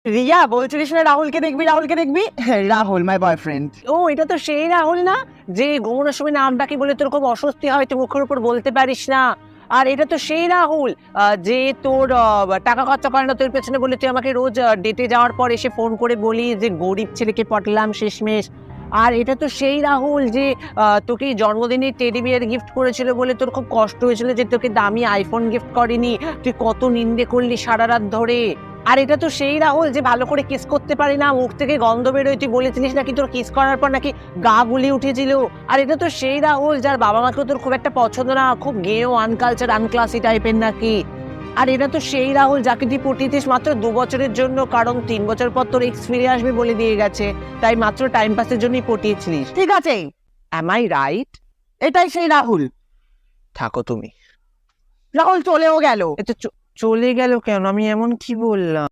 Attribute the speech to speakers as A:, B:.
A: রিয়া বলছিলিস না রাহুলকে দেখবি, রাহুলকে দেখবি? Rahul my boyfriend.
B: ও, এটা তো সেই রাহুল না, যে ঘুমানোর সময় নাক ডাকি বলে তোর খুব অস্বস্তি হয়, তুই মুখের উপর বলতে পারিস না। আর এটা তো সেই রাহুল যে তোর টাকা খরচা করে না তোর পেছনে, বলে তুই আমাকে রোজ ডেটে যাওয়ার পর এসে ফোন করে বলি যে গরিব ছেলেকে পটালাম শেষমেশ। আর এটা তো সেই রাহুল যে তোকে জন্মদিনে টেডি বিয়ার গিফট করেছিল বলে তোর খুব কষ্ট হয়েছিল যে তোকে দামি আইফোন গিফট করেনি, তুই কত নিন্দে করলি সারা রাত ধরে। আর এটা তো সেই রাহুল যে ভালো করে কিস করতে পারি না, মুখ থেকে গন্ধ বেরোয়, তুই বলেছিলিস নাকি তোর কিস করার পর নাকি গা গুলি উঠেছিল। আর এটা তো সেই রাহুল যার বাবা মাকে তোর খুব একটা পছন্দ না, খুব গেও আনকালচার আনক্লাসি টাইপের নাকি। আর এটা তো সেই রাহুল যাকে তুই পটিয়েছিস মাত্র 2 বছরের জন্য, কারণ 3 বছর পর তোর এক্স ফিরে আসবে বলে দিয়ে গেছে, তাই মাত্র টাইম পাসের জন্যই পটিয়েছিলিস।
A: ঠিক আছে,
B: অ্যাম আই রাইট?
A: এটাই সেই রাহুল।
B: থাকো তুমি।
A: রাহুল চলেও গেল।
B: এটা চলে গেল কেন? আমি এমন কি বললাম?